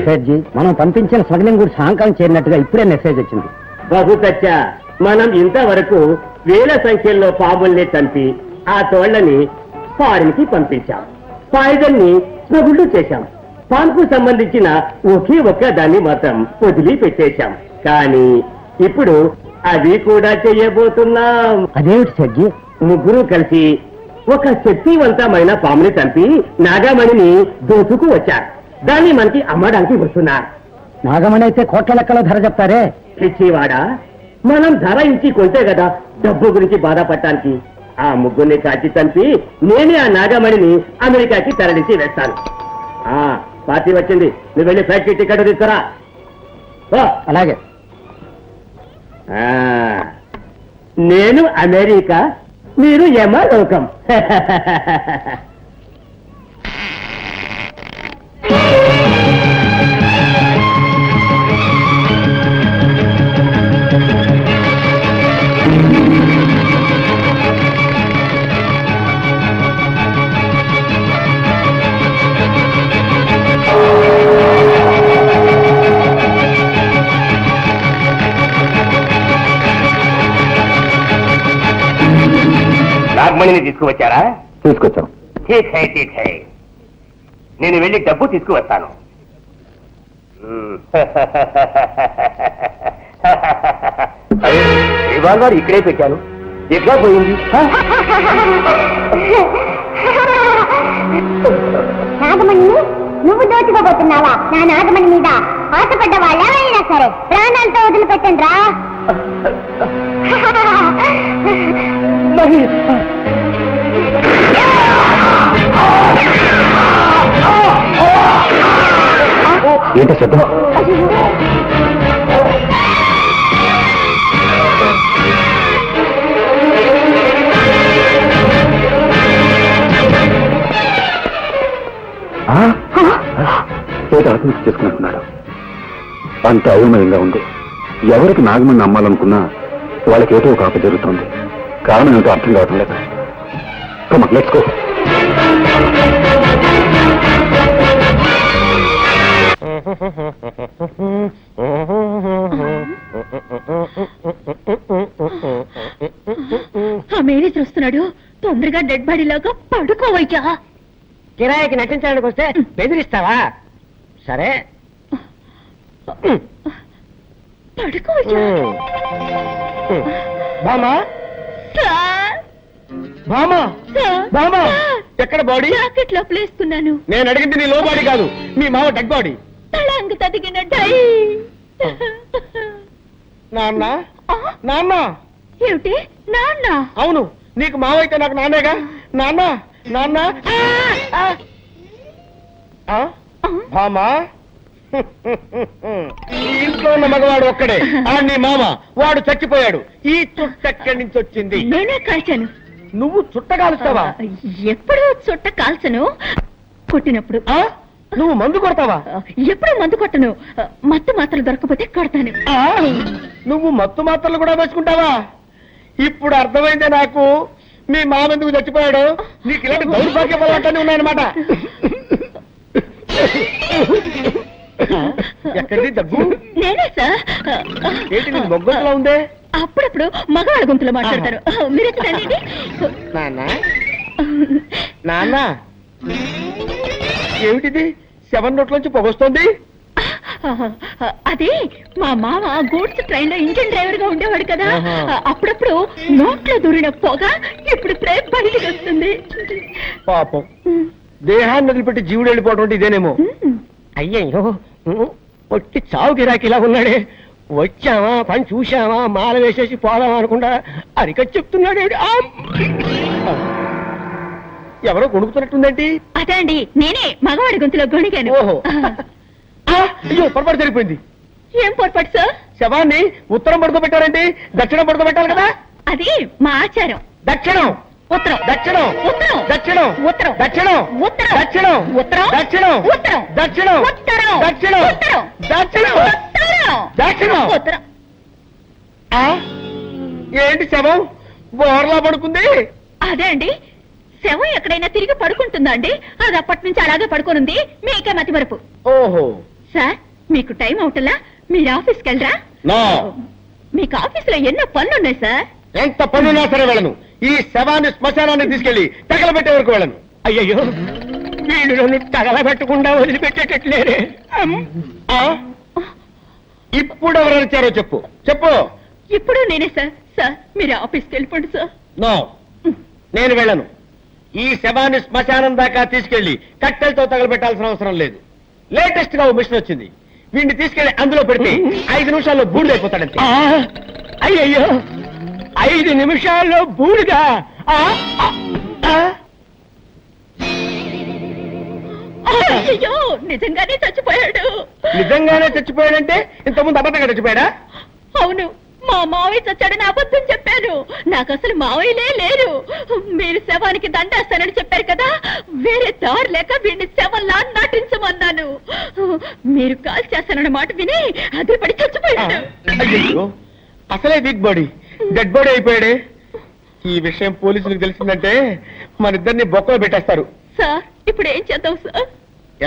సేట్జీ, మనం పంపించిన స్మగ్లింగ్ గుడి సాయంకాలం చేరినట్టుగా ఇప్పుడే మెసేజ్ వచ్చింది. బహుతచ్చా, మనం ఇంతవరకు వేల సంఖ్యలో పాముల్ని చంపి ఆ తోళ్లని ఫారిన్ కి పంపించాం. పాయిజన్ ని స్మగుళ్ళు చేశాం. పాన్కు సంబంధించిన ఒకే ఒక్క దాన్ని మాత్రం వదిలి పెట్టేశాం. కానీ ఇప్పుడు అది కూడా చెయ్యబోతున్నాం. అదేమిటి సేట్జీ? ముగ్గురు కలిసి ఒక శక్తివంతమైన పాముని చంపి నాగమణిని దోచుకు వచ్చారు. దాన్ని మనకి అమ్మడానికి వస్తున్నారు. నాగమణి అయితే కోట్ల లెక్కలో ధర చెప్తారే. పిచ్చివాడా, మనం ధర ఇచ్చి కొంటే కదా డబ్బు గురించి బాధపడటానికి. ఆ ముగ్గురిని కాచి చంపి నేనే ఆ నాగమణిని అమెరికాకి తరలించి వేస్తాను. పార్టీ వచ్చింది, నువ్వు వెళ్ళి ఫ్లైట్ టికెట్ తీసుకురా. అలాగే. నేను అమెరికా, మీరు యమలోకం. నాగమణిని తీసుకువచ్చారా? తీసుకొచ్చాం. ఠీక్ హై, ఠీక్ హై. నేను వెళ్ళి డబ్బు తీసుకువస్తాను. రివాల్వర్ ఇక్కడే పెట్టాను, ఎట్లా పోయింది? నాగమణి, నువ్వు దోచుకోబోతున్నావా? నా నాగమణి మీద ఆశపడ్డ వాళ్ళెవరైనా సరే ప్రాణాలతో వదిలిపెట్టండి రా. ఏంటో శబ్దం? ఆత్మహత్య చేసుకుంటున్నాడు. అంత అయోమయంగా ఉంది. ఎవరికి నాగమణి నమ్మాలనుకున్నా వాళ్ళకేదో ఒక ఆప జరుగుతుంది. కారణం ఏంటో అర్థం కావటం లేదు. Let's go. మేనేజర్ వస్తున్నాడు, తొందరగా డెడ్ బాడీ లాగా పడుకోవయ్యా. కిరాయికి నటించడానికి వస్తే బెదిరిస్తావా? సరే పడుకోవయ్యా. బామా, బామా, బామా, ఎక్కడ బాడీ? జాకెట్ లోపల వేసుకున్నాను. నేను అడిగింది నీ లో బాడీ కాదు, మీ మామ డెడ్ బాడీ. తళంగు తదిగిన డై. నాన్న, నాన్న. ఏమిటి నాన్న? అవును, నీకు మావైతే నాకు నాన్నేగా. నాన్న, నాన్న. బామా, ఈ ఇంట్లో ఉన్న మగవాడు ఒక్కడే, నీ మామ. వాడు చచ్చిపోయాడు. ఈ చుట్ట ఎక్కడి నుంచి వచ్చింది? నేనే కాల్చాను. నువ్వు చుట్ట కాలుస్తావా? ఎప్పుడు చుట్ట కాల్చను, కొట్టినప్పుడు. నువ్వు మందు కొడతావా? ఎప్పుడు మందు కొట్టను. మత్తు మాత్రలు దొరకపోతే కొడతాను. నువ్వు మత్తు మాత్రలు కూడా వేసుకుంటావా? ఇప్పుడు అర్థమైందే నాకు మీ మామ ఎందుకు చచ్చిపోయాడు. నీకు ఇలాంటి దౌర్భాగ్య బలాంటి ఉన్నాయన్నమాట. ఎక్కడిది దగ్గు? నేనే సార్. ఏంటి నీ మొగ్గలా ఉందే? అప్పుడప్పుడు మగవాళ్ళ గొంతులో మాట్లాడతారు. మీరు నాన్న, నాన్న, ఏమిటిది? 7 నోట్లోంచి పొగొస్తోంది. అది మా మామ గూడ్స్ ట్రైన్ లో ఇంజిన్ డ్రైవర్ గా ఉండేవాడు కదా. అప్పుడప్పుడు నోట్లో దూరిన పొగ ఇప్పుడు బయటికి వస్తుంది. పాపం, దేహాన్ని వదిలిపెట్టి జీవుడు వెళ్ళిపోవడం అంటే ఇదేనేమో. అయ్యయ్యో, పొట్టి చావు గిరాకిలా ఉన్నాడే. వచ్చావా, పని చూశావా, మాల వేసేసి పోదామా అనుకుంటా అరిక చెప్తున్నాడు. ఎవరో కొనుక్కుతున్నట్టుందేంటి? అదే అండి, నేనే మగవాడి గొంతులో గొణిగాను. ఓహో, అయ్యో, పొరపాటు జరిగిపోయింది. ఏం పొరపాటు సార్? శవాన్ని ఉత్తరం పడుకోబెట్టారండి, దక్షిణం పడుకోబెట్టాలి కదా. అది మా ఆచారం. దక్షిణం, ఉత్తరం, దక్షిణం, ఉత్తరం, దక్షిణం, ఉత్తరం, దక్షిణం, ఉత్తరం, దక్షిణం, ఉత్తరం, దక్షిణం, ఉత్తరం, దక్షిణం, ఉత్తరం, దక్షిణం, ఉత్తరం, దక్షిణం, ఉత్తరం, దక్షిణం, ఉత్తరం. ఏంటి శవం బోర్లా పడుకుంది? అదే అండి, శవం ఎక్కడైనా తిరిగి పడుకుంటుందా అండి? అది అప్పటి నుంచి అలాగే పడుకోనుంది. మీకే మతి మరపు. ఓహో, సార్ మీకు టైం అవుటలా మీరు ఆఫీస్కి వెళ్ళరా? నో, మీకు ఆఫీసులో ఎన్నో పనులు ఉన్నాయి సార్. ఎంత పనున్నా సరే వెళ్ళను. ఈ శవాన్ని శ్మశానాన్ని తీసుకెళ్లి తగలబెట్టే వరకు వెళ్ళను. అయ్యయ్యో, వీళ్ళు నన్ను తగలబెట్టకుండా వదిలిపెట్టేటట్లేరే. ఆ? ఇప్పుడు ఎవరు వచ్చారో చెప్పు చెప్పు. ఇప్పుడు నేనే సార్. సార్ మీరు ఆఫీస్కి వెళ్ళిపోండి సార్. నో, నేను వెళ్ళను. ఈ శవాన్ని శ్మశానం దాకా తీసుకెళ్లి కట్టెలతో తగలబెట్టాల్సిన అవసరం లేదు. లేటెస్ట్ గా ఓ మిషన్ వచ్చింది. వీడిని తీసుకెళ్లి అందులో పెడితే 5 నిమిషాల్లో బూడిదైపోతాడంతే. అయ్యయ్యో, 5 నిమిషాల్లో బూడిదా? అయ్యో, నిజంగానే చచ్చిపోయాడు. నిజంగానే చచ్చిపోయాడంటే ఇంతకుముందు అబద్ధంగా చచ్చిపోయాడా? అవును, మా మావయ్య చచ్చాడని అబద్ధం చెప్పాను. నాకు అసలు మావయ్యలే లేరు. మీరు శవానికి దండేస్తానని చెప్పారు కదా, వేరే దారి లేక వీడిని శవంలా నటించమన్నాను. మీరు కాల్ చేస్తానన్న మాట విని అది పడి చచ్చిపోయాడు. అయ్యో, అసలే వీక్ బాడీ డెడ్ బాడీ అయిపోయాడే. ఈ విషయం పోలీసులకు తెలిసిందంటే మన ఇద్దరిని బొక్కలో పెట్టేస్తారు. సార్ ఇప్పుడు ఏం చేద్దాం సార్?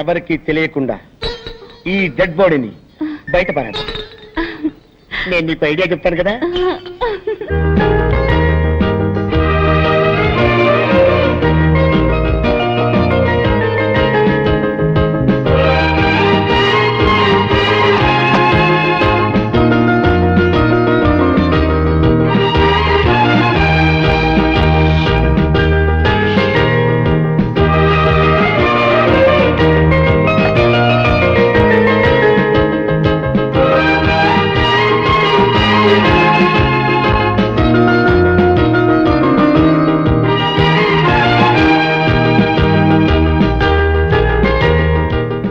ఎవరికి తెలియకుండా ఈ డెడ్ బాడీని బయట పారాడు. నేను నీకు ఐడియా చెప్తాను కదా.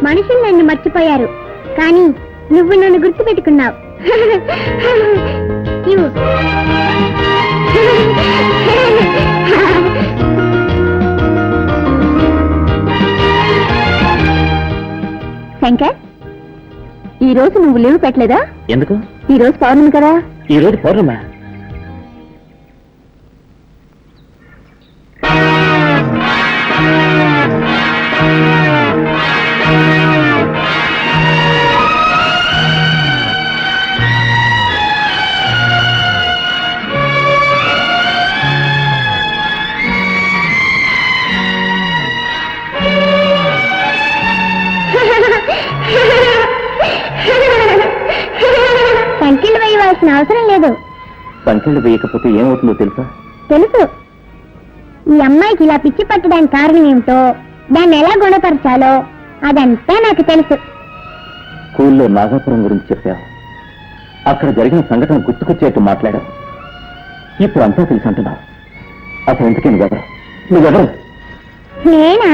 మనుషులు నన్ను మర్చిపోయారు, కానీ నువ్వు నన్ను గుర్తుపెట్టుకున్నావు. ఇవ్వు. శంకర్, ఈ రోజు నువ్వు లీవ్ పెట్టలేదా? ఎందుకు? ఈ రోజు పౌర్ణమి కదా. ఈ రోజు పౌర్ణమా? సంఖ్యలు వేయవలసిన అవసరం లేదు. సంఖ్యలు వేయకపోతే ఏమవుతుందో తెలుసా? తెలుసు. ఈ అమ్మాయికి ఇలా పిచ్చి పట్టడానికి కారణం ఏమిటో, దాన్ని ఎలా గుణపరచాలో అదంతా నాకు తెలుసు. స్కూల్లో నాగాపురం గురించి చెప్పావు. అక్కడ జరిగిన సంఘటన గుర్తుకొచ్చేట్టు మాట్లాడావు. ఇప్పుడు అంతా తెలిసి అంటున్నావు. అసలు ఎందుకే నువ్వెవరు? నేనా?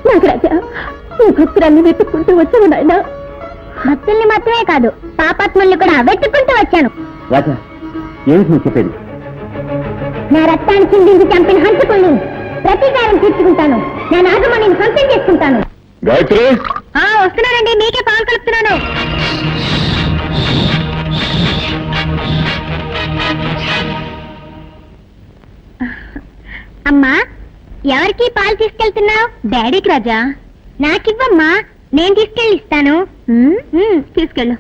నాగరాజా, ఈ భక్తురాన్ని వెతుక్కుంటూ వచ్చాను నాయన. భక్తుల్ని మాత్రమే కాదు, పాపాత్మల్ని కూడా వెతుక్కుంటూ వచ్చాను. రాజా, ఏమిటి నువ్వు చెప్పేది? నా రక్తాన్ని చిందించి చంపిన హంతకుల్ని ప్రతీకారం తీర్చుకుంటాను. నా నాగమణిని సొంతం చేసుకుంటాను. గాయత్రి, వస్తున్నానండి, మీకే పాలు కలుపుతున్నాను. అమ్మా, ఎవరికి పాలు తీసుకెళ్తున్నావు? డాడీకి రాజా. నాకివ్వమ్మా, నేను తీసుకెళ్ళి ఇస్తాను. తీసుకెళ్ళు.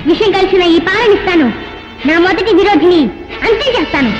విషయం కలిసిన ఈ పాలనిస్తాను. నా మొదటి విరోధిని అంతే చేస్తాను.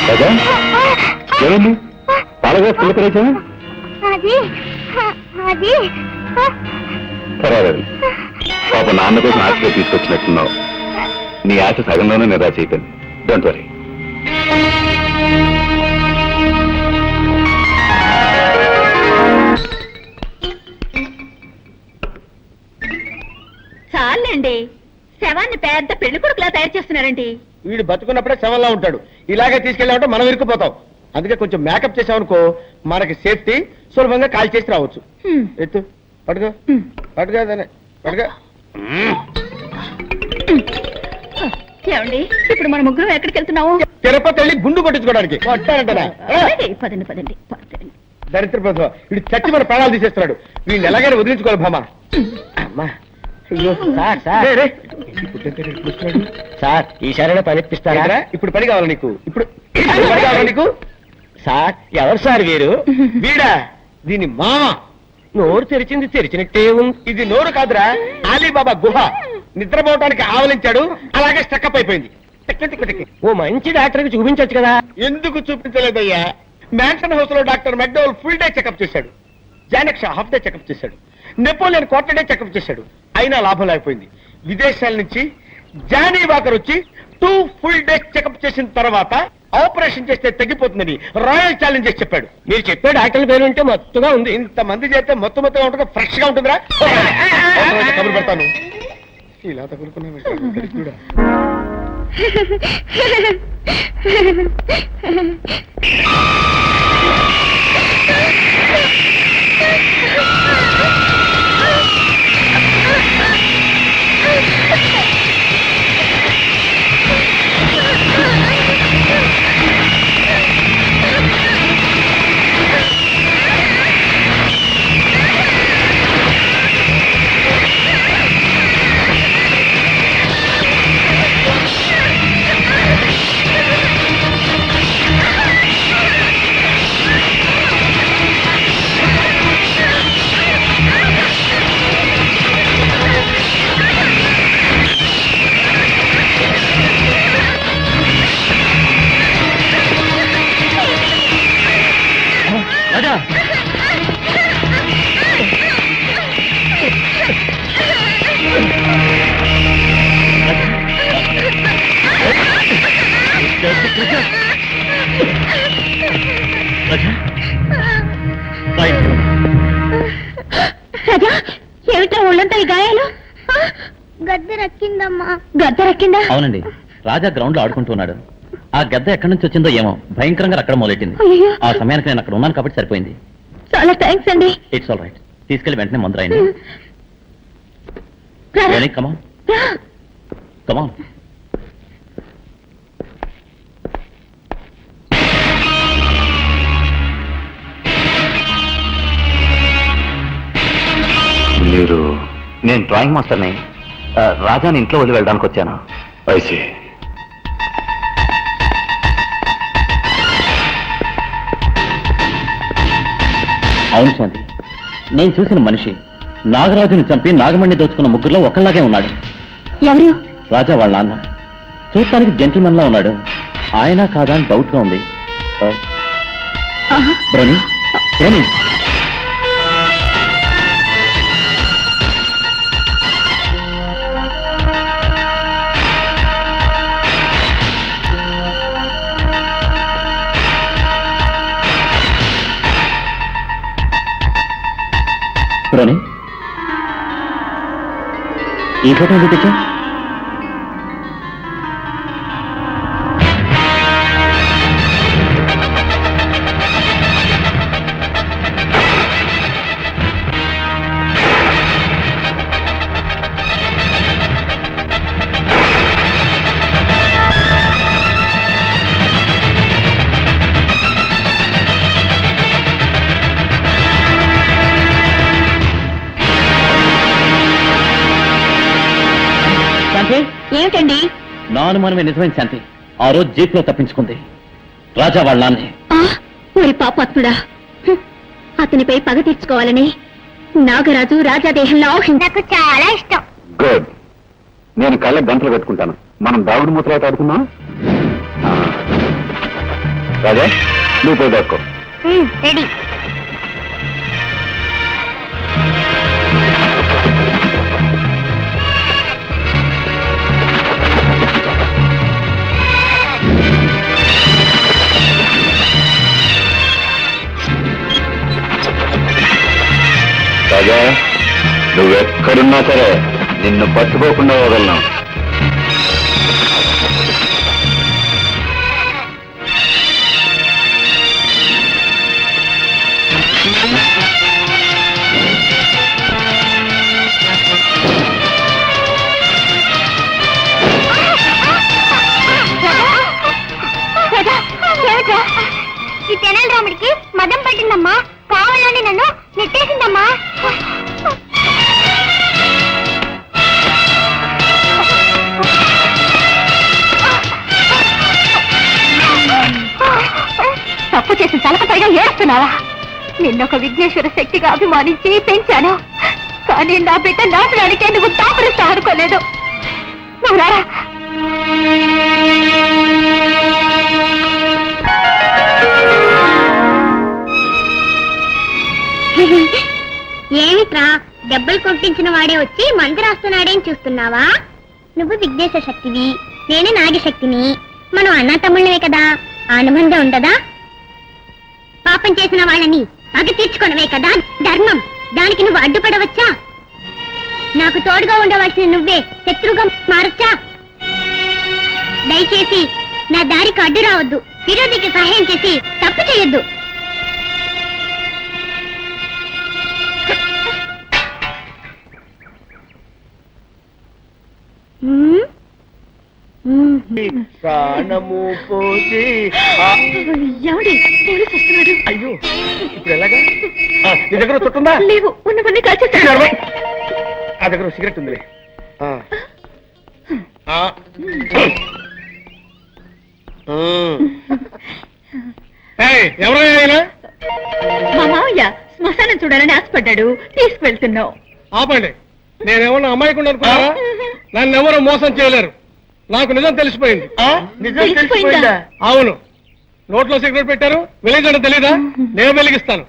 రాజా ఏమైంది పాలగా పిల్లకరేచా అది అది సరే పాప నాన్న కోసం ఆశగా తీసుకొచ్చినట్టున్నావు నీ ఆశ సగంలోనే నిరాశ అయిపోయింది డోంట్ వరీ చాలండి శవాన్ని పెద్ద పెళ్లి కొడుకులా తయారు చేస్తున్నారండి. వీడు బతుకున్నప్పుడే శవంలా ఉంటాడు. ఇలాగే తీసుకెళ్ళామంటే మనం ఇరుక్కుపోతాం. అందుకే కొంచెం మేకప్ చేసామనుకో మనకి సేఫ్టీ, సులభంగా కాల్ చేసి రావచ్చు. ఎత్తు పట్టుగా పట్టుగా దాన్ని పట్టుగా. ఏమండి ఇప్పుడు మన ముగ్గురు ఎక్కడికి వెళ్తున్నావు? తిరుపతి వెళ్ళి గుండు కొట్టించుకోవడానికి. పదండి పదండి. దరిద్ర ప్రభుత్వం వీడు చచ్చి మన ప్రాణాలు తీసేస్తున్నాడు. వీళ్ళు ఎలాగైనా వదిలించుకోవాలి భామా. అమ్మా అయ్యో సార్ సార్ సార్ ఈసారైనా పని ఇప్పిస్తారా? ఇప్పుడు పని కావాలి నీకు. ఇప్పుడు పని కావాలి నీకు. సార్ ఎవరు సార్ వీరు? వీడా దీని మామ. నోరు తెరిచింది తెరిచినట్టే ఉంది. ఇది నోరు కాదురా, అలీబాబా గుహ. నిద్రపోవటానికి ఆవలించాడు, అలాగే స్టక్అప్ అయిపోయింది. ఓ మంచి డాక్టర్కి చూపించచ్చు కదా. ఎందుకు చూపించలేదయ్యా? మ్యాన్షన్ హౌస్ లో doctor McDowell full day checkup చేశాడు. జానక్ష హాఫ్ డే చెకప్ చేశాడు. నెపోలియన్ క్వార్టర్ డే చెకప్ చేశాడు. అయినా లాభం లేకపోయింది. విదేశాల నుంచి జానీ వాకర్ వచ్చి 2 ఫుల్ డేస్ చెకప్ చేసిన తర్వాత ఆపరేషన్ చేస్తే తగ్గిపోతుందని రాయల్ ఛాలెంజ్ చేసి చెప్పాడు. మీరు చెప్పే డాక్టర్ల పేరు ఉంటే మొత్తగా ఉంది. ఇంతమంది చేస్తే మొత్తం ఉంటుంది, ఫ్రెష్ గా ఉంటుందిరా. కబురు పెడతాను. ఇలా తగులుకున్నా రాజా ఏమిటో ఒళ్ళంతా ఈ గాయాలు? గద్దె రక్కిందమ్మా. గద్దె రక్కిందా? అవునండి, రాజా గ్రౌండ్ లో ఆడుకుంటున్నాడు. ఆ గద్ద ఎక్కడి నుంచి వచ్చిందో ఏమో భయంకరంగా అక్కడ మొదలెట్టింది. ఆ సమయానికి నేను అక్కడ ఉన్నాను కాబట్టి సరిపోయింది. చాలా థ్యాంక్స్ అండి. It's all right. తీసుకెళ్లి వెంటనే మందు రాయండి. కమాన్ కమాన్. మీరు? నేను డ్రాయింగ్ మాస్టర్ని. రాజాని ఇంట్లో వదిలి వెళ్ళడానికి వచ్చాను. ఐసి అవును శాంతి, నేను చూసిన మనిషి నాగరాజుని చంపి నాగమణి దోచుకున్న ముగ్గురులో ఒకళ్ళలాగే ఉన్నాడు. ఎవరు? రాజా వాళ్ళ నాన్న. చూడటానికి జెంటిల్మెన్ లా ఉన్నాడు. ఆయన కాదా అని డౌట్ గా ఉంది. బ్రౌనీ బ్రౌనీ బ్రౌనీ ఈ ఫోటో ఎందుకు తెచ్చా? ఏమిటండి? నా అనుమానమే నిజమైన శాంతి. ఆ రోజు జీప్ లో తప్పించుకుంది రాజా వాళ్ళ నాన్నే. ఊరి పాపాత్ముడా, అతనిపై పగ తీర్చుకోవాలని నాగరాజు రాజాదేహంలో నాకు చాలా ఇష్టం. గుడ్. నేను కళ్ళ గంటలు పెట్టుకుంటాను. మనం దాగుడు మూతలాట ఆడుకుందాం. రాజా నువ్వు పోయి దాక్కో. రెడీ. రాజా నువ్వెక్కడున్నా సరే నిన్ను పట్టుకోకుండా వదలను. ఈ తెనాలి రాముడికి మదం పట్టిందమ్మా, కావాలని నన్ను నెట్టేసిందమ్మా. తప్పు చేసిన తలపైగా ఏడుస్తున్నావా? నిన్నొక విఘ్నేశ్వర శక్తిగా అభిమానించి పెంచాను, కానీ నా బిడ్డ నాశనానికే నువ్వు తాపరిస్తా అనుకోలేదు. నువ్వు రారా. ఏమిట్రా దెబ్బలు కొట్టించిన వాడే వచ్చి మందు రాస్తున్నాడేం చూస్తున్నావా? నువ్వు విఘ్నేశ్వర శక్తివి, నేను నాగశక్తిని, మనం అన్నా తమ్ముళ్ళవే కదా, అనుబంధం ఉండదా? పాపం చేసిన వాళ్ళని పగ తీర్చుకునవే కదా ధర్మం, దానికి నువ్వు అడ్డుపడవచ్చా? నాకు తోడుగా ఉండవలసిన నువ్వే శత్రువుగా మారచ్చా? దయచేసి నా దారికి అడ్డు రావద్దు, విరోధికి సహాయం చేసి తప్పు చేయొద్దు. ప్రాణము పోసి ఎవడి పోలీసు వస్తున్నాడు. అయ్యో ఇప్పుడు ఎలాగా? నీ దగ్గర చుట్టుందా? లేవు, ఉన్నవన్నీ కాల్చేస్తాడు. ఆ దగ్గర సిగరెట్ ఉందిలే. ఎవరైనా మా మావయ్య శ్మశానం చూడాలని ఆశపడ్డాడు, తీసుకువెళ్తున్నావు. ఆపండి, నేనేమన్నా అమ్మాయికుండా అనుకున్నారా? నన్ను ఎవరు మోసం చేయలేరు, నాకు నిజం తెలిసిపోయింది. తెలిసిపోయిందా? అవును, నోట్లో సిగరెట్ పెట్టారు, వెలిగించడం తెలీదా? నేను వెలిగిస్తాను.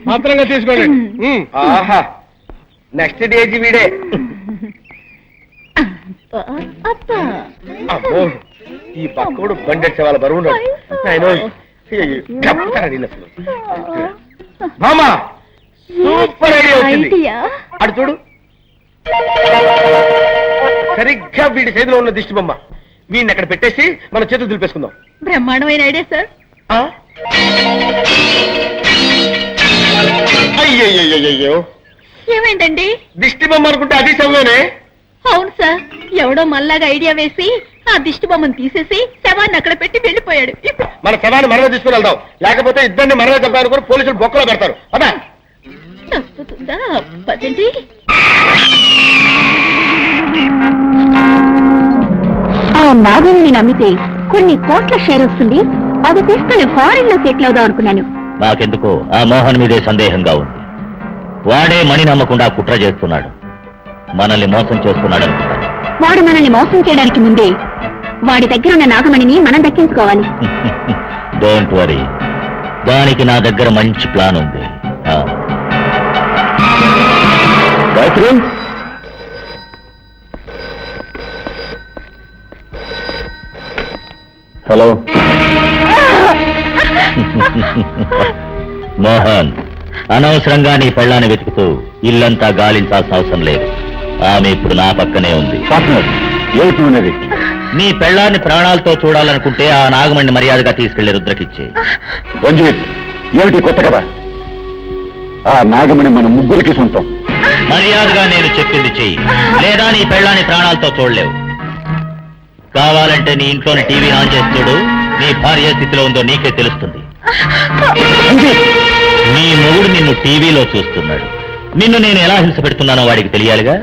మాత్రంగా తీసుకోండి. ఆహా, నెక్స్ట్ డేజీ వీడే. అబ్బో, ఈ పక్కోడు బండెట్ వాళ్ళ బరువు మామా సూపర్ ఐడియా వచ్చింది. అటు చూడు, సరిగ్గా వీడి చేతిలో ఉన్న దిష్టి బొమ్మ, వీడిని అక్కడ పెట్టేసి మన చేతులు దులిపేసుకుందాం. బ్రహ్మాండమైన ఐడియా సార్. అయ్యయ్యో, ఏమైందండి? దిష్టి బొమ్మ అనుకుంటే అది శవమేనే. అవును సార్, ఎవడో మళ్ళాగా ఐడియా వేసి ఆ దిష్టి బొమ్మను తీసేసి శవాన్ని అక్కడ పెట్టి వెళ్ళిపోయాడు. మన శవాన్ని మనమే తీసుకుని వెళ్దాం, లేకపోతే ఇద్దరిని మనమే చంపాలనుకుని పోలీసులు బొక్కలో పెడతారు. అదా తప్పుతుందా? పదండి. ఆ నాగల్ని నమ్మితే కొన్ని కోట్ల షేర్ వస్తుంది, అది తీసుకుని ఫారిన్ లో సెటిల్ అవుదాం అనుకున్నాను. నాకెందుకో ఆ మోహన్ మీదే సందేహంగా ఉంది. వాడే మణి నమ్మకుండా కుట్ర చేస్తున్నాడు, మనల్ని మోసం చేస్తున్నాడు అనుకుంటాను. వాడు మనల్ని మోసం చేయడానికి ముందే వాడి దగ్గర ఉన్న నాగమణిని మనం దక్కించుకోవాలి. డోంట్ వరీ, దానికి నా దగ్గర మంచి ప్లాన్ ఉంది. హలో మోహన్, అనవసరంగా నీ పెళ్ళాన్ని వెతుకుతూ ఇల్లంతా గాలించాల్సిన అవసరం లేదు. ఆమె ఇప్పుడు నా పక్కనే ఉంది. ఏమిటి? నీ పెళ్ళాన్ని ప్రాణాలతో చూడాలనుకుంటే ఆ నాగమణ్ణి మర్యాదగా తీసుకెళ్లి రుద్రకిచ్చే. ఏమిటి కొత్త కదా? ఆ నాగమణి మన ముగ్గురికి సొంతం. మర్యాదగా నేను చెప్పింది చెయ్యి, లేదా నీ పెళ్ళాన్ని ప్రాణాలతో చూడలేవు. కావాలంటే నీ ఇంట్లోని టీవీ ఆన్ చేసి చూడు, నీ భార్య స్థితిలో ఉందో నీకే తెలుస్తుంది. నీ మొగుడు నిన్ను టీవీలో చూస్తున్నాడు, నిన్ను నేను ఎలా హింస పెడుతున్నానో వాడికి తెలియాలిగా.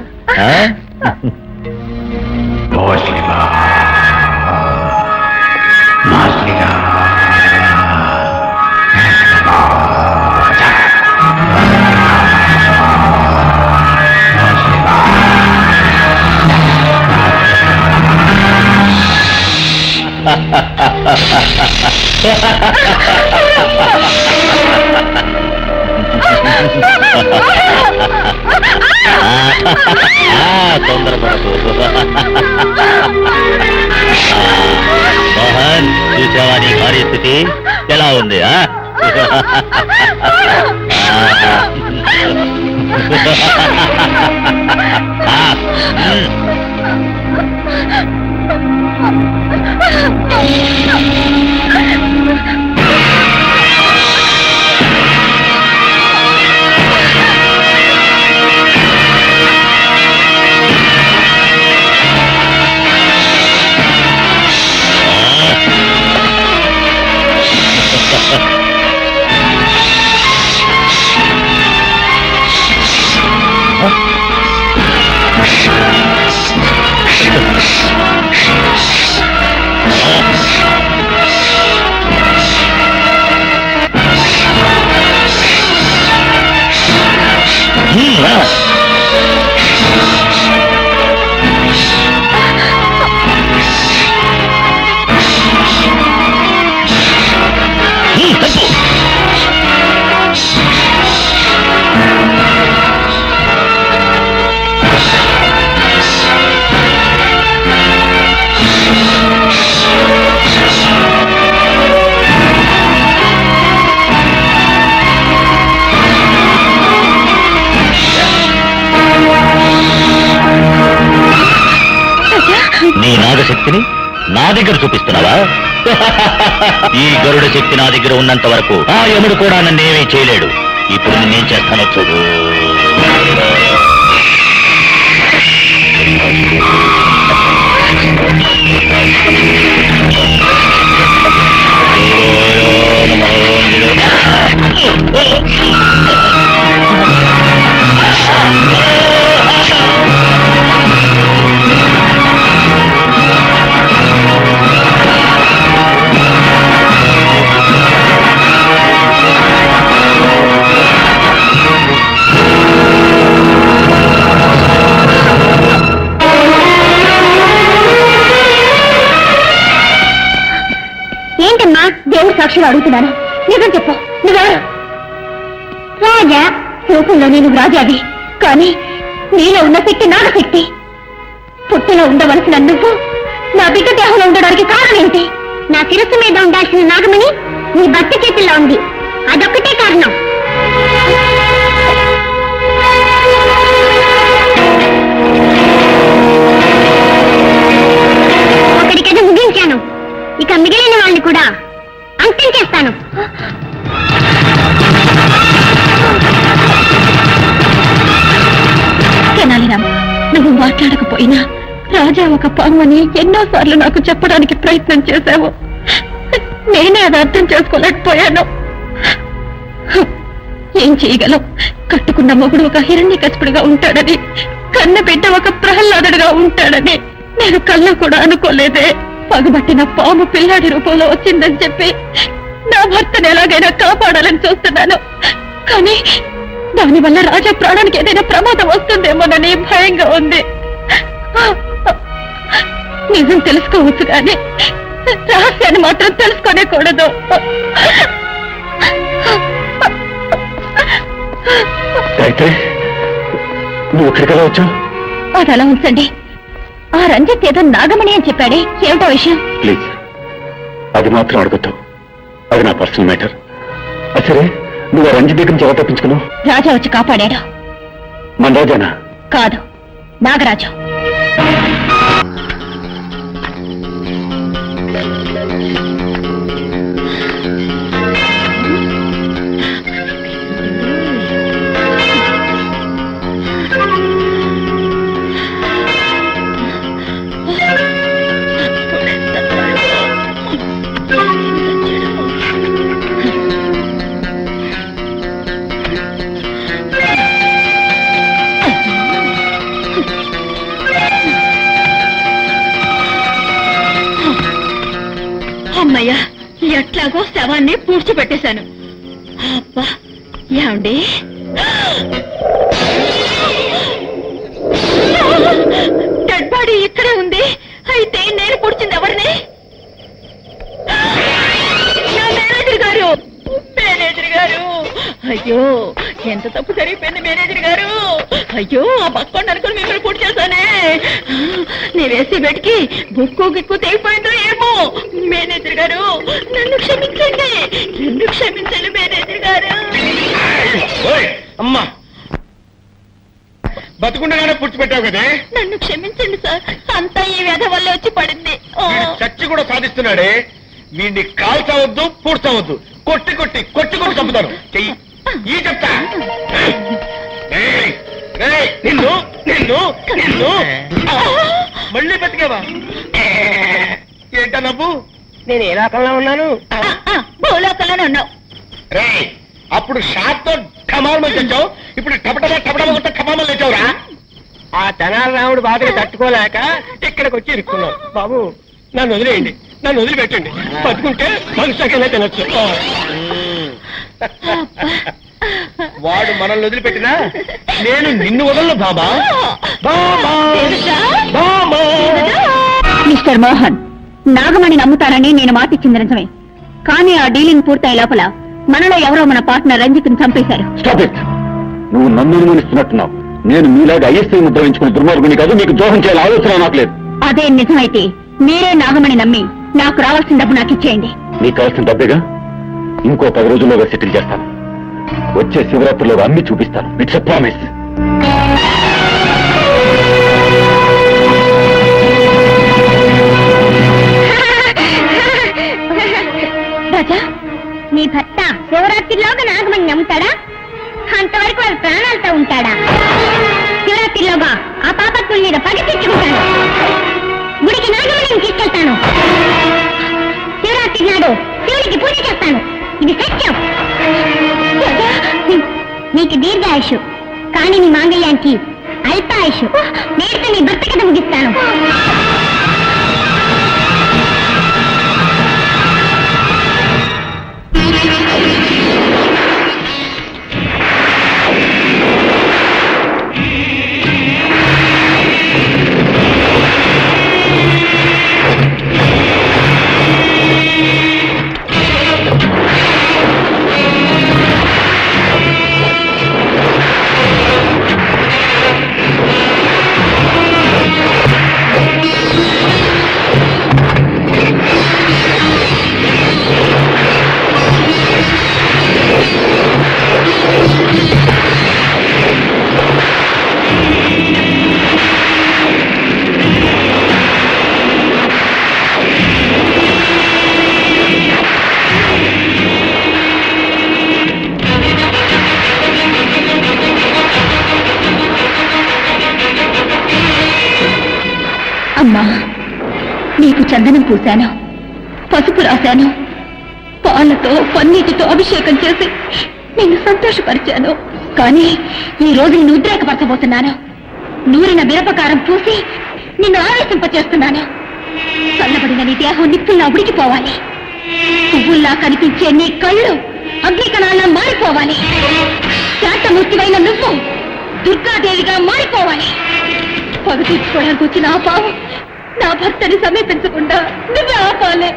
తొందరపడకు. మోహన్, చూసావా నీ భార్య స్థితి ఎలా ఉంది? నీ నాగశక్తిని నా దగ్గర చూపిస్తున్నావా? ఈ గరుడ శక్తి నా దగ్గర ఉన్నంత వరకు ఆ యముడు కూడా నన్నేమీ చేయలేడు. ఇప్పుడు నేనేం చేస్తానో చూడు. ఏంటమ్మా దేవుడు సాక్షులు అడుగుతున్నాను, నిజం చెప్పు, నువ్వెవరు? రాజా, రూపంలో నేను రాజావి, కానీ నీలో ఉన్న శక్తి నాగశక్తి. పుట్టలో ఉండవలసిన నువ్వు నా బిడ్డ దేహంలో ఉండడానికి కారణం ఏంటి? నా శిరస్సు మీద ఉండాల్సిన నాగమణి నీ భర్త చేతుల్లో ఉంది, అదొక్కటే కారణం. ఒకడికది ముగించాను, ఇక మిగిలిన వాళ్ళని కూడా అంతం చేస్తాను. తెనాలిరామ్, నువ్వు మాట్లాడకపోయినా రాజా ఒక పామని ఎన్నోసార్లు నాకు చెప్పడానికి ప్రయత్నం చేశావు. నేనే అది అర్థం చేసుకోలేకపోయాను. ఏం చేయగలం? కట్టుకున్న మొగుడు ఒక హిరణ్యకశిపుడిగా ఉంటాడని, కన్న బిడ్డ ఒక ప్రహ్లాదుడిగా ఉంటాడని నేను కళ్ళ కూడా అనుకోలేదే. పగబట్టిన పాము పిల్లాడి రూపంలో వచ్చిందని చెప్పి నా భర్తను ఎలాగైనా కాపాడాలని చూస్తున్నాను, కానీ దానివల్ల రాజా ప్రాణానికి ఏదైనా ప్రమాదం వస్తుందేమోనని భయంగా ఉంది. నిజం తెలుసుకోవచ్చు కానీ రహస్యాన్ని మాత్రం తెలుసుకోనేకూడదు. అయితే నువ్వు ఇక్కడికెలా వచ్చావు? అది అలా ఉంచండి. ఆ రంజిత్ ఏదో నాగమణి అని చెప్పాడే, ఏమిటో విషయం? ప్లీజ్ అది మాత్రం అడగద్దు, అది నా పర్సనల్ మ్యాటర్. సరే, నువ్వు ఆ రంజిత్ దగ్గర నుంచి ఎవరు తప్పించుకున్నావు? రాజా వచ్చి కాపాడాడు. మన రాజానా? కాదు, నాగరాజు. అమ్మయ్యా, ఎట్లాగో శవాన్ని పూడ్చిపెట్టేశాను. అబ్బా, ఏమండి డెడ్ బాడీ ఇక్కడే ఉంది. అయితే నేను పూడ్చింది ఎవరిని? నా మేనేజర్ గారు. మేనేజర్ గారు, అయ్యో ఎంత తప్పు జరిగిపోయింది మేనేజర్ గారు. అయ్యో ఆ బక్కోండి అనుకుని మిమ్మల్ని పూర్తి చేశానే. నీ వేసి బెట్కి బుక్కు గిక్కు తెగిపోయిందో ఏమో. మేనేజర్ గారు నన్ను క్షమించండి, నన్ను క్షమించండి మేనేజర్ గారు. అమ్మా బతుకుండగానే పూడ్చిపెట్టావు కదే. నన్ను క్షమించండి సార్, అంతా ఈ వ్యధ వల్ల వచ్చి పడింది. చచ్చి కూడా సాధిస్తున్నాడే. వీడిని కాల్చవద్దు, పూడ్చవద్దు, కొట్టి కొట్టి కొట్టి కొట్టి చంపుతాను. చెయ్యి ఈ చెప్తా. నిన్ను నిన్ను నిన్ను మళ్ళీ బతికేవా? ఏంటా నవ్వు? నేను ఏ లోకంలో ఉన్నాను? భూలోకంలోనే ఉన్నావు. రే అప్పుడు షాప్ తో ఠమాల్ తెచ్చావు, ఇప్పుడు టపటమా టపటమా కొట్ట ఠమామలు తెచ్చావురా. ఆ తెనాలి రాముడు బాధగా తట్టుకోలేక ఇక్కడికి వచ్చి ఇరుక్కున్నావు. బాబు నన్ను వదిలేయండి, నన్ను వదిలిపెట్టండి. బతుకుంటే మనుషులకైనా తినొచ్చు. వాడు మనల్ని వదిలిపెట్టినా నేను నిన్ను వదలను బాబా. మిస్టర్ మోహన్, నాగమణి నమ్ముతానని నేను మాటిచ్చింది నిజమే, కానీ ఆ డీలింగ్ పూర్తయ్యే లోపల మనలో ఎవరో మన పార్ట్నర్ రంజిత్ని చంపేశారు. Stop it. నువ్వు నన్ను అనుమానిస్తున్నట్టున్నావు. నేను మీలాగా ఐఎస్ఐ ముద్ర వేయించుకుని దుర్మార్గుని కాదు. మీకు ద్రోహం చేయాలి ఆలోచన నాకు లేదు. అదే నిజమైతే మీరే నాగమణి నమ్మి నాకు రావాల్సిన డబ్బు నాకు ఇచ్చేయండి. నీకు కావాల్సిన డబ్బేగా. ఇంకో 10 రోజుల్లోగా సెటిల్ చేస్తాను. వచ్చే శివరాత్రిలో అన్ని చూపిస్తాను. It's a promise. రాజా, నీ భర్త శివరాత్రిలోగా నాగమణి నమ్ముతాడా? అంతవరకు వాడు ప్రాణాలతో ఉంటాడా? శివరాత్రిలోగా ఆ పాపత్తుల మీద పడి తెచ్చుకుంటాను. గుడికి నాగమణిని తీసుకెళ్తాను. శివరాత్రి నాడు శివుడికి పూజ చేస్తాను. ఇది సత్యం. నీకు దీర్ఘాయుషు, కానీ నీ మాంగళ్యానికి అల్పాయుషు. నేరుతో నీ భర్త కథ ముగిస్తాను. అమ్మా, నీకు చందనం పూశాను, పసుపు రాశాను, పాలతో పన్నీటితో అభిషేకం చేసి నిన్ను సంతోషపరిచాను. కానీ ఈ రోజు నిన్ను ఉద్రేకపరచబోతున్నాను. నూరిన మిరపకారం పూసి నిన్ను ఆవేశింపచేస్తున్నాను. చల్లబడిన నీ దేహం నిప్పుల్లా ఉడికిపోవాలి. పువ్వుల్లా కనిపించే నీ కళ్ళు అగ్నికణాల్లా మారిపోవాలి. శాంతమూర్తివైన నువ్వు దుర్గాదేవిగా మారిపోవాలి. పగ తీర్చుకోవడానికి వచ్చిన ఆ పావు నా భర్తని సమీపించకుండా నువ్వే ఆపాలి.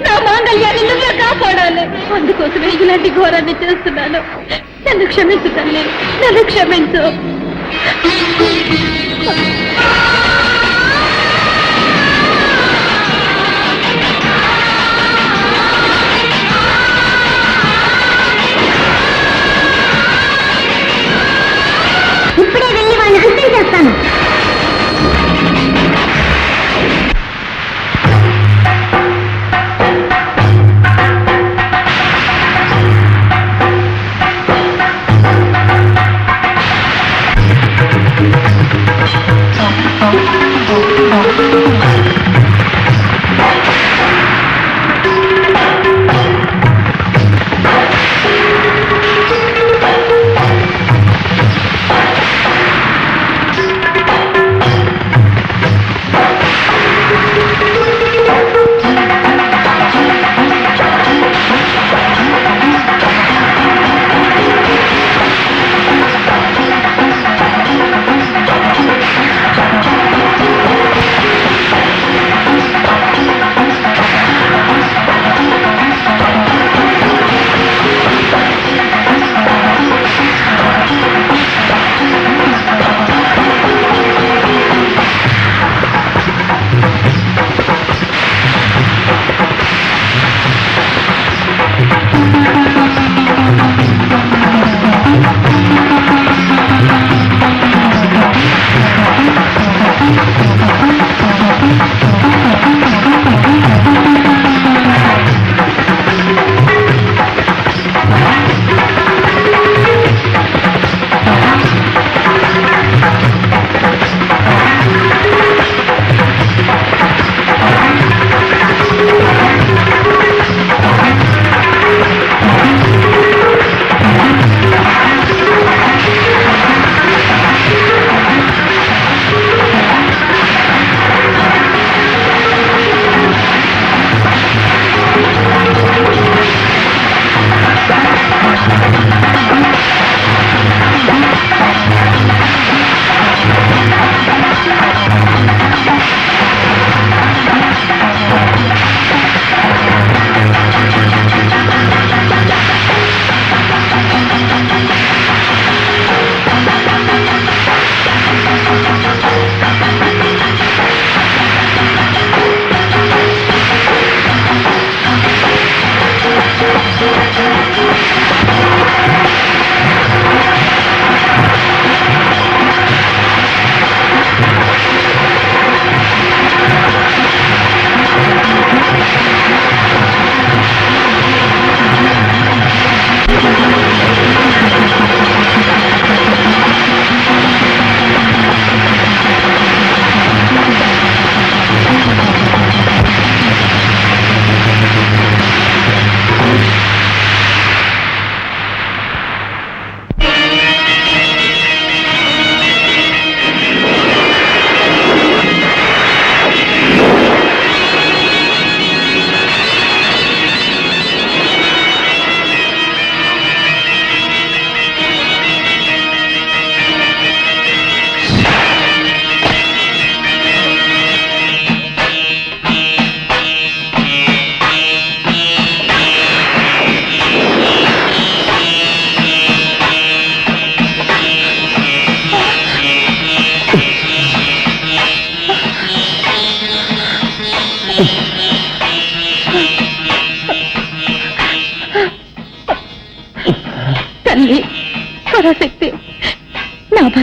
నా మాంగళ్యాన్ని నువ్వే కాపాడాలి. అందుకోసమే ఇలాంటి ఘోరాన్ని చేస్తున్నాను. నన్ను క్షమించు తల్లి, నన్ను క్షమించు. ఇప్పుడే వెళ్ళి వాళ్ళని హత్య చేస్తాను.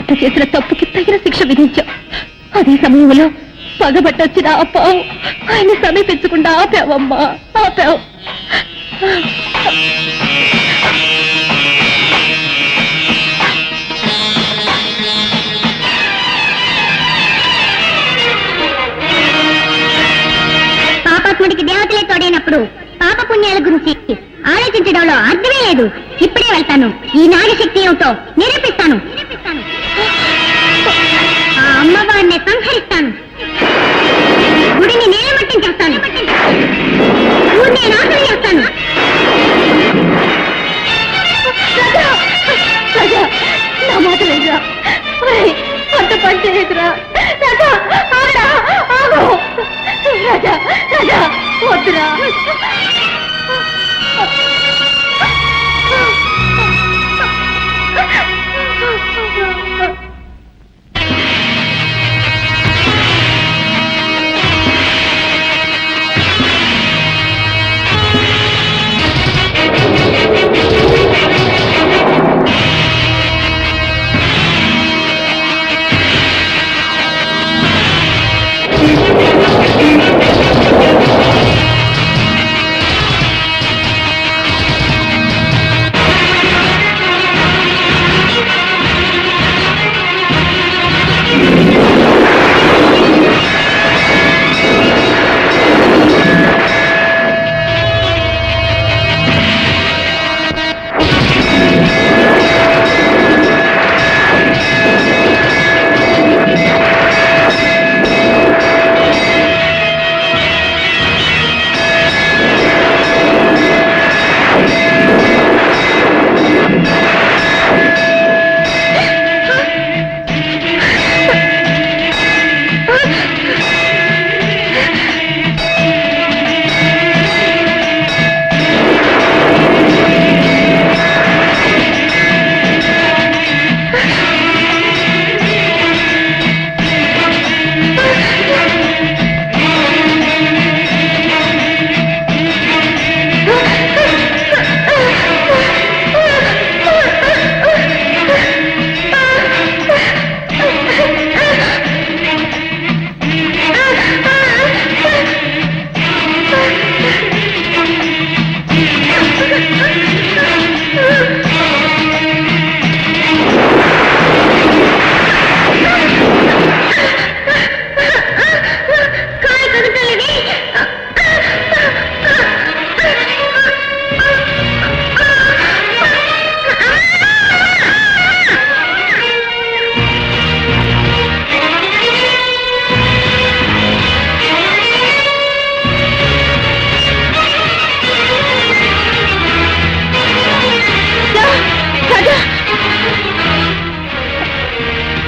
భర్త చేసిన తప్పుకి తగిన శిక్ష విధించావు. అదే సమయంలో పగబట్టొచ్చిన ఆ పావు ఆయన్ని సమీపించకుండా ఆపావమ్మా, ఆపావు. పాపాత్ముడికి దేవతలే తోడైనప్పుడు పాప పుణ్యాల గురించి ఆలోచించడంలో అర్థమే లేదు. ఇప్పుడే వెళ్తాను, ఈ నాగశక్తి ఏమిటో నిరూపిస్తాను. ఆ అమ్మవారిని సంహరిస్తాను, గుడిని నేలమట్టం చేస్తాను, ఊరిని నాశనం చేస్తాను. నా మాట లేదురా, అంత పని చేయదురా రాజా. రాజా రాజా వద్దురా.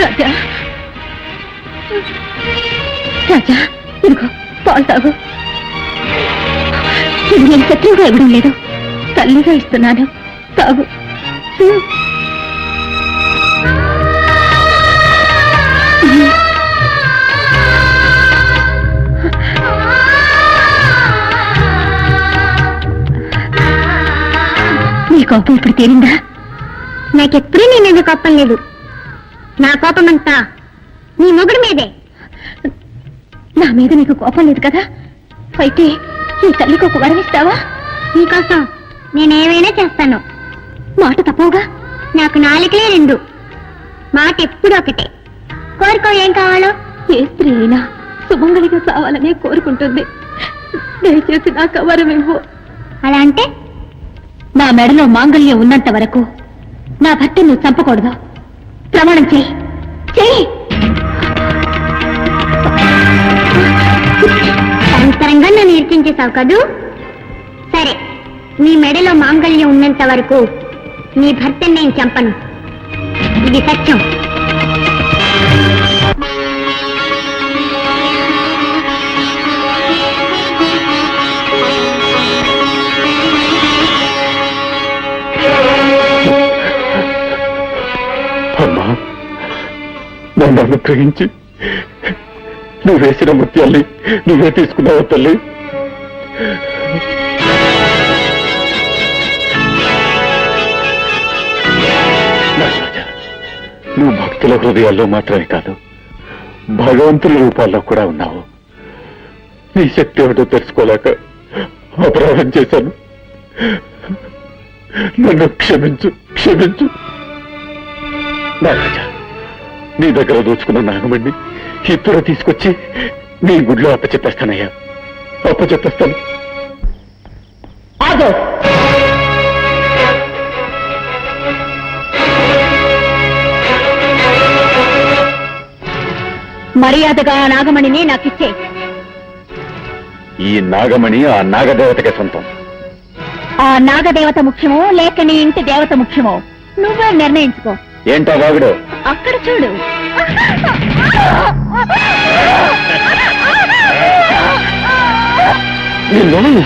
రాజా రాజా ఇదిగో పాలు తాగు. ఇది నేను శత్రువుగా ఇవ్వడం లేదు, తల్లిగా ఇస్తున్నాను, తాగు. నీ కోపం ఇప్పుడు తీరిందా? నాకెప్పుడూ నీ మీద కోపం లేదు. నా కోపం అంతా నీ మొగుడు మీదే. నా మీద నీకు కోపం లేదు కదా? అయితే ఈ తల్లికి ఒక వరం ఇస్తావా? నీకోసం నేనేమైనా చేస్తాను. మాట తప్పవుగా? నాకు నాలుకలే రెండు, మాట ఎప్పుడు ఒకటే. కోరుకో, ఏం కావాలో. ఏ స్త్రీ అయినా సుమంగళిగా కావాలనే కోరుకుంటుంది. దయచేసి నాకు వరం ఇవ్వు. అలా అంటే నా మెడలో మాంగళ్యం ఉన్నంత వరకు నా భర్త నువ్వు చంపకూడదు. ప్రమాణం చెయ్యి, చెయ్యి. సంవత్సరంగా నన్ను ఇరికించేశావు కదూ. సరే, నీ మెడలో మాంగళ్యం ఉన్నంత వరకు నీ భర్తని నేను చంపను. ఇది సత్యం. అమ్మా, నన్ను అనుగ్రహించి నువ్వు వేసిన ముత్యాల్ని నువ్వే తీసుకున్నావు తల్లి. నువ్వు భక్తుల హృదయాల్లో మాత్రమే కాదు, భగవంతుల రూపాల్లో కూడా ఉన్నావు. నీ శక్తి ఏమిటో తెలుసుకోలేక అపరాధం చేశాను. నన్ను క్షమించు, క్షమించు. నారాజా, నీ దగ్గర దోచుకున్న నాగమణ్ణి ఇప్పుడు తీసుకొచ్చి నీ గుడిలో అప్పచెప్పేస్తానయ్యా, అప్పచెప్పేస్తాను. ఆగో, మర్యాదగా ఆ నాగమణిని నాకిచ్చే. ఈ నాగమణి ఆ నాగదేవతకే సొంతం. ఆ నాగదేవత ముఖ్యమో లేక నీ ఇంటి దేవత ముఖ్యమో నువ్వే నిర్ణయించుకో. ఏంటా వాగుడు? అక్కడ చూడు. నిన్ను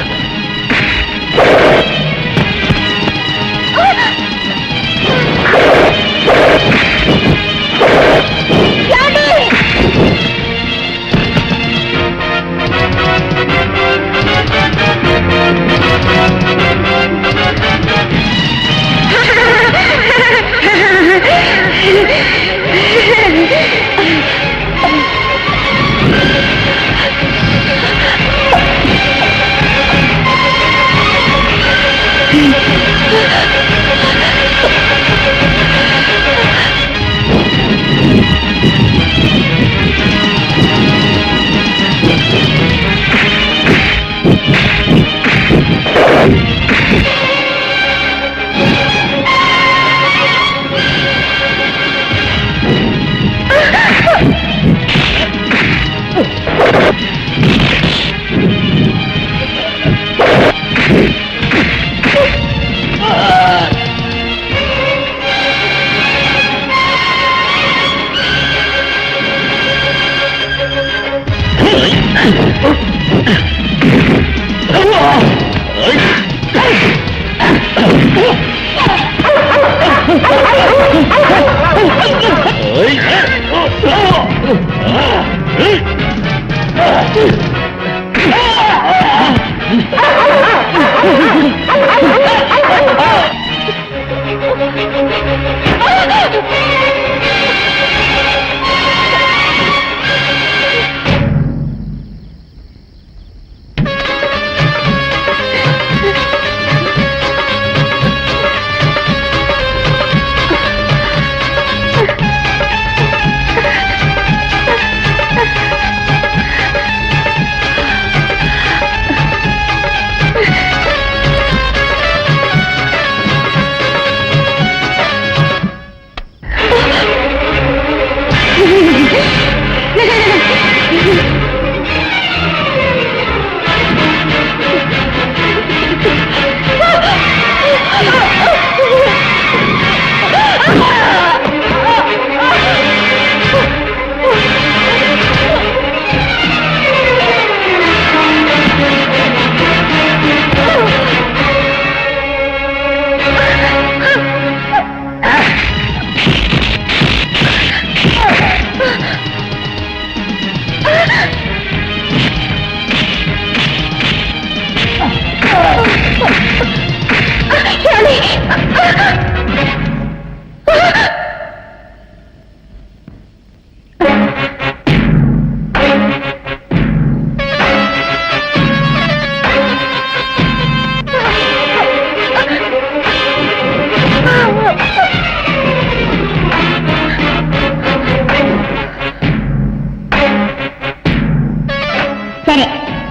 సరే,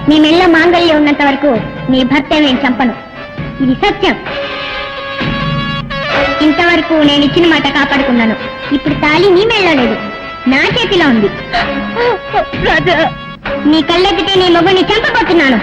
నీ మెళ్ళ మాంగళ్యం ఉన్నంత వరకు నీ భర్త నేను చంపను. ఇది సత్యం. ఇంతవరకు నేను ఇచ్చిన మాట కాపాడుకున్నాను. ఇప్పుడు తాళి నీ మెళ్ళో లేదు, నా చేతిలో ఉంది. రాజా, నీ కళ్ళెత్తితే నీ మొగుడిని చంపబోతున్నాను.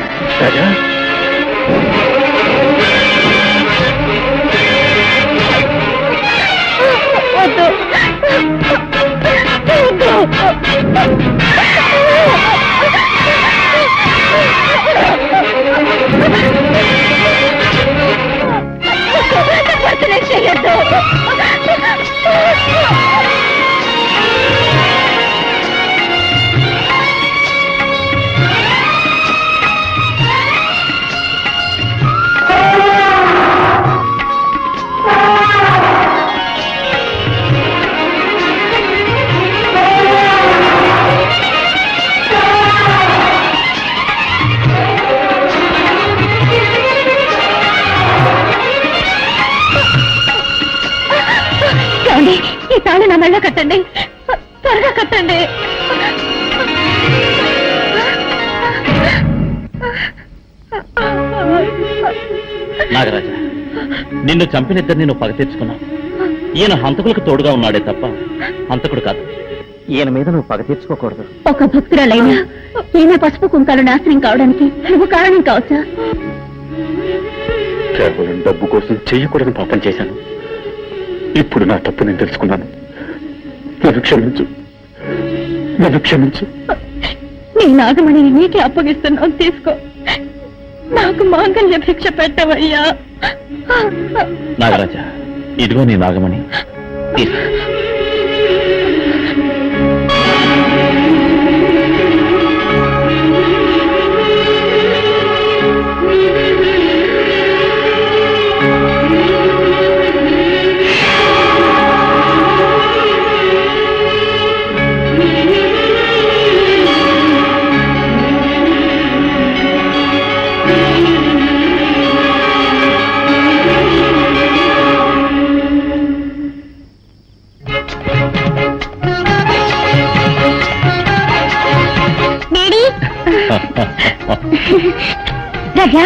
త్వరగా కట్టండి, త్వరగా కట్టండి. నాగరాజా, నిన్ను చంపినిద్దరిని నువ్వు పగ తెచ్చుకున్నావు. ఈయన హంతకులకు తోడుగా ఉన్నాడే తప్ప హంతకుడు కాదు. ఈయన మీద నువ్వు పగ తెచ్చుకోకూడదు. ఒక భక్తురాలైనా ఈమె పసుపు కుంకాలు నాశనం కావడానికి నువ్వు కారణం కావచ్చా? కేవలం డబ్బు కోసం చెయ్యకూడని పాపం చేశాను. ఇప్పుడు నా తప్పు నేను తెలుసుకున్నాను. నన్ను క్షమించు, నన్ను క్షమించు. నీ నాగమణిని నీకే అప్పగిస్తున్నావు, తీసుకో. నాకు మాంగళ్య భిక్ష పెట్టవయ్యా. నాగరాజా, ఇదిగో నీ నాగమణి. తీసుకో. రాజా